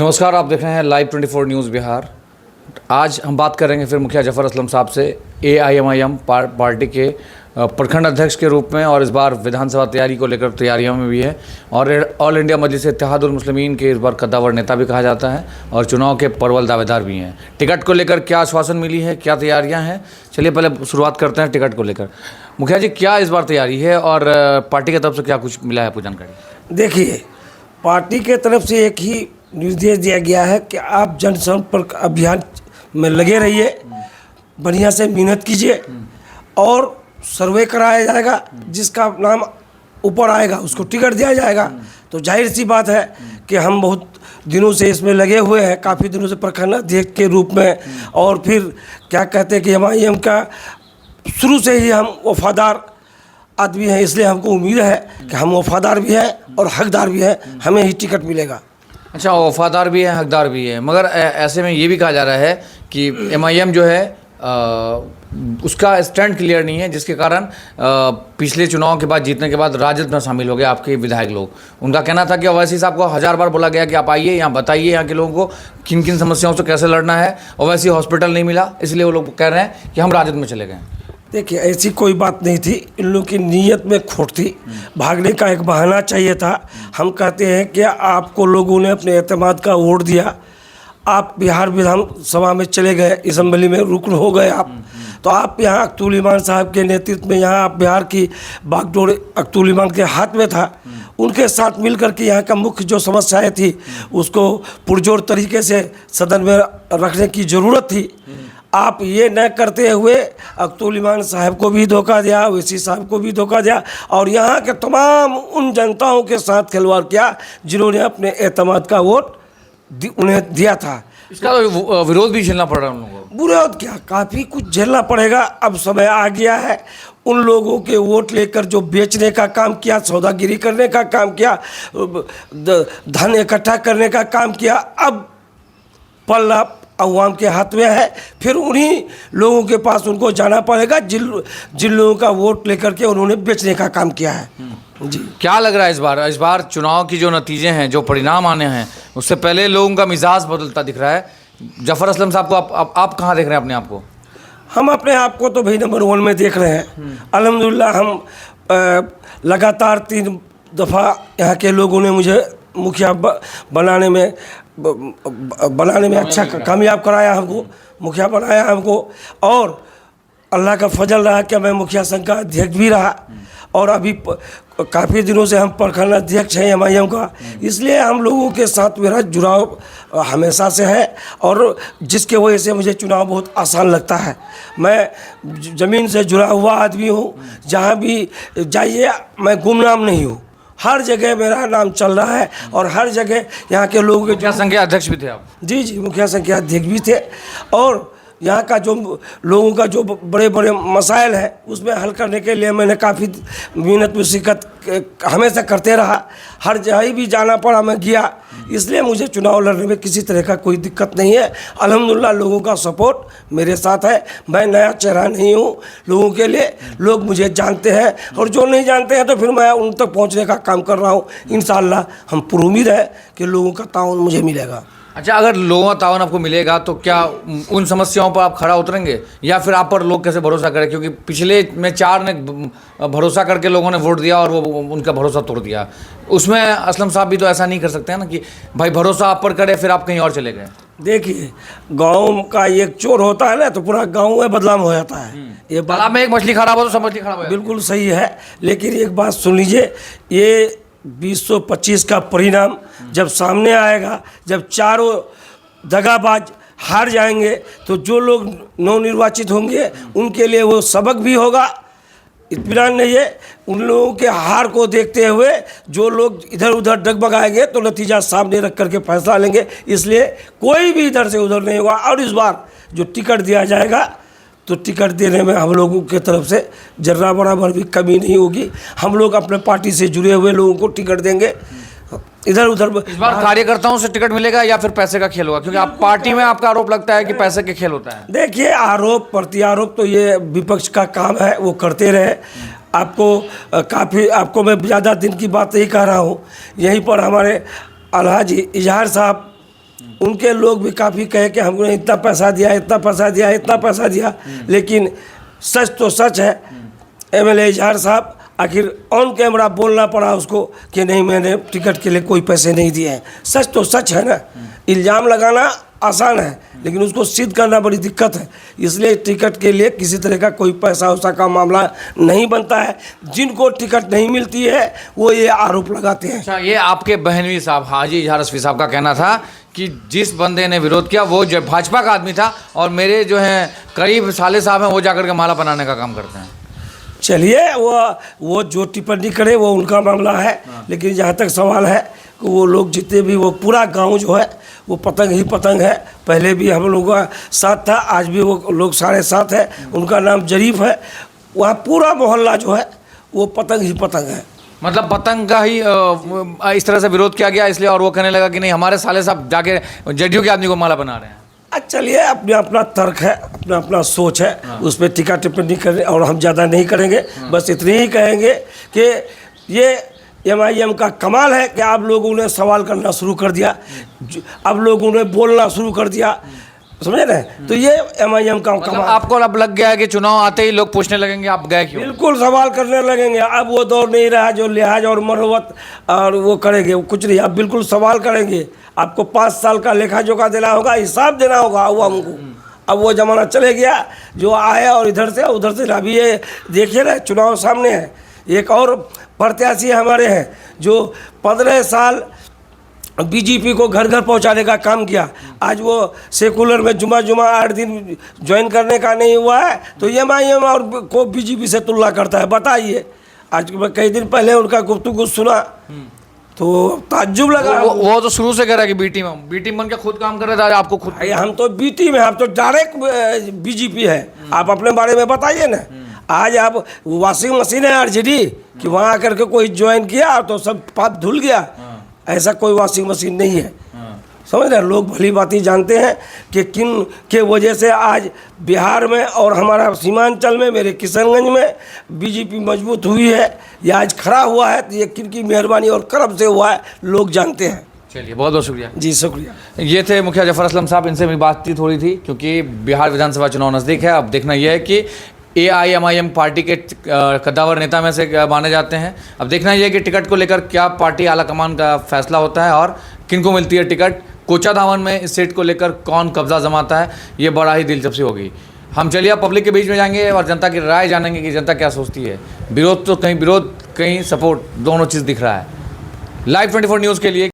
नमस्कार, आप देख रहे हैं लाइव 24 न्यूज़ बिहार। आज हम बात करेंगे फिर मुखिया जफर असलम साहब से, AIMIM पार्टी के प्रखंड अध्यक्ष के रूप में, और इस बार विधानसभा तैयारी को लेकर तैयारियों में भी है, और ऑल इंडिया मजलिस इत्तेहादुल मुस्लिमीन के इस बार कद्दावर नेता भी कहा जाता है, और चुनाव के प्रबल दावेदार भी हैं। टिकट को लेकर क्या आश्वासन मिली है, क्या तैयारियां हैं, चलिए पहले शुरुआत करते हैं टिकट को लेकर। मुखिया जी, क्या इस बार तैयारी है और पार्टी की तरफ से क्या कुछ मिला है आपको जानकारी? देखिए, पार्टी के तरफ से एक ही निर्देश दिया गया है कि आप जनसंपर्क अभियान में लगे रहिए, बढ़िया से मेहनत कीजिए और सर्वे कराया जाएगा, जिसका नाम ऊपर आएगा उसको टिकट दिया जाएगा। तो जाहिर सी बात है कि हम बहुत दिनों से इसमें लगे हुए हैं, काफ़ी दिनों से प्रखंड अध्यक्ष के रूप में, और फिर क्या कहते हैं कि MIM का शुरू से ही हम वफादार आदमी हैं, इसलिए हमको उम्मीद है कि हम वफादार भी हैं और हकदार भी हैं, हमें ही टिकट मिलेगा। अच्छा, वफादार भी है, हकदार भी है, मगर ऐसे में ये भी कहा जा रहा है कि MIM जो है उसका स्टैंड क्लियर नहीं है, जिसके कारण पिछले चुनाव के बाद, जीतने के बाद राजद में शामिल हो गए आपके विधायक लोग। उनका कहना था कि ओवैसी साहब को 1000 बार बोला गया कि आप आइए यहाँ, बताइए यहाँ के लोगों को किन किन समस्याओं से कैसे लड़ना है। ओवैसी हॉस्पिटल नहीं मिला, इसलिए वो लोग कह रहे हैं कि हम राजद में चले गए। देखिए, ऐसी कोई बात नहीं थी, इन लोगों की नीयत में खोट थी, भागने का एक बहाना चाहिए था। हम कहते हैं कि आपको लोगों ने अपने एतमाद का वोट दिया, आप बिहार विधानसभा में चले गए, असेंबली में रुकन हो गए आप, तो आप यहाँ अख्तुल इमान साहब के नेतृत्व में यहाँ आप बिहार की बागडोर अख्तुल इमान के हाथ में था, उनके साथ मिलकर के यहाँ का मुख्य जो समस्याएं थी उसको पुरजोर तरीके से सदन में रखने की ज़रूरत थी। आप ये न करते हुए अख्तुल इमान साहब को भी धोखा दिया, ओवैसी साहब को भी धोखा दिया, और यहाँ के तमाम उन जनताओं के साथ खिलवाड़ किया जिन्होंने अपने एतमाद का वोट उन्हें दिया था। इसका तो विरोध भी झेलना पड़ रहा है उन लोगों को। विरोध क्या, काफ़ी कुछ झेलना पड़ेगा। अब समय आ गया है, उन लोगों के वोट लेकर जो बेचने का काम किया, सौदागिरी करने का काम किया, धन इकट्ठा करने का काम किया, अब पल्ला अवाम के हाथ में है। फिर उन्हीं लोगों के पास उनको जाना पड़ेगा जिन लोगों का वोट लेकर के उन्होंने बेचने का काम किया है। जी, क्या लग रहा है इस बार चुनाव की जो नतीजे हैं, जो परिणाम आने हैं, उससे पहले लोगों का मिजाज बदलता दिख रहा है। जफर असलम साहब को आप कहाँ देख रहे हैं अपने आप को? हम अपने आप को तो भाई नंबर 1 में देख रहे हैं। अल्हम्दुलिल्लाह, हम लगातार 3 दफ़ा यहाँ के लोगों ने मुझे मुखिया बनाने में अच्छा कामयाब कराया, हमको मुखिया बनाया हमको, और अल्लाह का फजल रहा कि मैं मुखिया संघ का अध्यक्ष भी रहा, और अभी काफ़ी दिनों से हम प्रखंड अध्यक्ष हैं MIM का। इसलिए हम लोगों के साथ मेरा जुड़ाव हमेशा से है, और जिसके वजह से मुझे चुनाव बहुत आसान लगता है। मैं ज़मीन से जुड़ा हुआ आदमी हूँ, जहाँ भी जाइए मैं गुमनाम नहीं हूँ, हर जगह मेरा नाम चल रहा है, और हर जगह यहाँ के लोगों के मुखिया संघ के अध्यक्ष भी थे आप? जी, मुखिया संघ के अध्यक्ष भी थे, और यहाँ का जो लोगों का जो बड़े बड़े मसाइल हैं उसमें हल करने के लिए मैंने काफ़ी मेहनत मुसीबत हमेशा करते रहा। हर जगह भी जाना पड़ा, मैं गया, इसलिए मुझे चुनाव लड़ने में किसी तरह का कोई दिक्कत नहीं है। अल्हम्दुलिल्लाह, लोगों का सपोर्ट मेरे साथ है। मैं नया चेहरा नहीं हूँ लोगों के लिए, लोग मुझे जानते हैं, और जो नहीं जानते हैं तो फिर मैं उन तक पहुँचने का काम कर रहा हूँ। इंशाअल्लाह हम पूरी उम्मीद है कि लोगों का ताउन मुझे मिलेगा। अच्छा, अगर लोगों का तावन आपको मिलेगा तो क्या उन समस्याओं पर आप खड़ा उतरेंगे, या फिर आप पर लोग कैसे भरोसा करें? क्योंकि पिछले में 4 ने भरोसा करके लोगों ने वोट दिया और वो उनका भरोसा तोड़ दिया। उसमें असलम साहब भी तो ऐसा नहीं कर सकते हैं ना कि भाई भरोसा आप पर करे फिर आप कहीं और चले गए। देखिए, गाँव का एक चोर होता है ना, तो पूरा गाँव में बदनाम हो जाता है। ये तालाब में एक मछली खराब हो तो सब मछली खराब हो, बिल्कुल सही है। लेकिन एक बात सुन लीजिए, ये 2025 का परिणाम जब सामने आएगा, जब चारों दगाबाज हार जाएंगे, तो जो लोग नवनिर्वाचित होंगे उनके लिए वो सबक भी होगा। इत्मीनान नहीं है, उन लोगों के हार को देखते हुए जो लोग इधर उधर डगमगाएंगे तो नतीजा सामने रख करके फैसला लेंगे। इसलिए कोई भी इधर से उधर नहीं होगा, और इस बार जो टिकट दिया जाएगा तो टिकट देने में हम लोगों की तरफ से जर्रा बराबर भी कमी नहीं होगी। हम लोग अपने पार्टी से जुड़े हुए लोगों को टिकट देंगे। इधर उधर इस बार कार्यकर्ताओं से टिकट मिलेगा या फिर पैसे का खेल होगा? क्योंकि आप पार्टी में आपका आरोप लगता है कि पैसे के खेल होता है। देखिए, आरोप प्रत्यारोप तो ये विपक्ष का काम है, वो करते रहे। आपको मैं ज़्यादा दिन की बात नहीं कह रहा हूँ। यहीं पर हमारे अलहाजी इजहार साहब उनके लोग भी काफ़ी कहे कि हमने इतना पैसा दिया, इतना पैसा दिया, इतना पैसा दिया, लेकिन सच तो सच है। एमएलए इजहार साहब आखिर ऑन कैमरा बोलना पड़ा उसको कि नहीं, मैंने टिकट के लिए कोई पैसे नहीं दिए हैं। सच तो सच है ना। इल्ज़ाम लगाना आसान है, लेकिन उसको सिद्ध करना बड़ी दिक्कत है। इसलिए टिकट के लिए किसी तरह का कोई पैसा वैसा का मामला नहीं बनता है। जिनको टिकट नहीं मिलती है वो ये आरोप लगाते हैं। अच्छा, ये आपके बहनवी साहब हाजी इजहार रश्वी साहब का कहना था कि जिस बंदे ने विरोध किया वो जो भाजपा का आदमी था, और मेरे जो हैं करीब साले साहब हैं वो जाकर के माला बनाने का काम करते हैं। चलिए, वो जो टिप्पणी करे वो उनका मामला है, लेकिन जहाँ तक सवाल है कि वो लोग जितने भी, वो पूरा गांव जो है वो पतंग ही पतंग है। पहले भी हम लोगों का साथ था, आज भी वो लोग सारे साथ है। उनका नाम जरीफ है। वहाँ पूरा मोहल्ला जो है वो पतंग ही पतंग है। मतलब पतंग का ही इस तरह से विरोध किया गया इसलिए, और वो कहने लगा कि नहीं हमारे साले साहब जाके जेडीयू के आदमी को माला बना रहे हैं। चलिए, अपना अपना तर्क है, अपना अपना सोच है। उस पर टीका टिप्पणी करें और हम ज़्यादा नहीं करेंगे। बस इतनी ही कहेंगे कि ये एमआईएम का कमाल है कि आप लोगों ने सवाल करना शुरू कर दिया, अब लोगों ने बोलना शुरू कर दिया, समझे ना। तो ये एमआईएम का कमाल। आपको अब लग गया है कि चुनाव आते ही लोग पूछने लगेंगे आप गए क्यों? बिल्कुल सवाल करने लगेंगे। अब वो दौर नहीं रहा जो लिहाज और मरवत और वो करेंगे, वो कुछ नहीं। अब बिल्कुल सवाल करेंगे। आपको 5 साल का लेखा जोखा देना होगा, हिसाब देना होगा अवाम को। अब वो ज़माना चले गया जो आया और इधर से उधर से। अभी ये देखिए ना, चुनाव सामने है। एक और प्रत्याशी हमारे हैं जो 15 साल बीजेपी को घर घर पहुंचाने का काम किया। आज वो सेकुलर में जुमा 8 दिन ज्वाइन करने का नहीं हुआ है, तो एमआईएम और को बीजेपी से तुलना करता है। बताइए, आज कई दिन पहले उनका गुफ्तगू सुना तो ताज्जुब लगा। वो तो शुरू से कह रहा है कि बी टीम बन के खुद काम कर रहा था। आपको खुद, हम तो बी टीम है, हम तो डायरेक्ट बीजेपी है। आप अपने बारे में बताइए ना। आज आप वॉशिंग मशीन है आरजेडी कि वहाँ आकर के कोई ज्वाइन किया तो सब पाप धुल गया। ऐसा कोई वॉशिंग मशीन नहीं है। समझ रहे, लोग भली बात ही जानते हैं कि किन के वजह से आज बिहार में और हमारा सीमांचल में, मेरे किशनगंज में बीजेपी मजबूत हुई है। ये आज खड़ा हुआ है तो ये किन की मेहरबानी और करम से हुआ है, लोग जानते हैं। चलिए, बहुत बहुत शुक्रिया जी। शुक्रिया। ये थे मुखिया जफर असलम साहब। इनसे मेरी बातचीत हो रही थी क्योंकि बिहार विधानसभा चुनाव नज़दीक है। अब देखना यह है कि AIMIM पार्टी के कद्दावर नेता में से माने जाते हैं। अब देखना यह है कि टिकट को लेकर क्या पार्टी आलाकमान का फैसला होता है और किनको मिलती है टिकट। कोचा धावन में इस सीट को लेकर कौन कब्जा जमाता है, ये बड़ा ही दिलचस्पी होगी। हम चलिए अब पब्लिक के बीच में जाएंगे और जनता की राय जानेंगे कि जनता क्या सोचती है। विरोध तो कहीं विरोध, कहीं सपोर्ट, दोनों चीज़ दिख रहा है। Live 24 न्यूज़ के लिए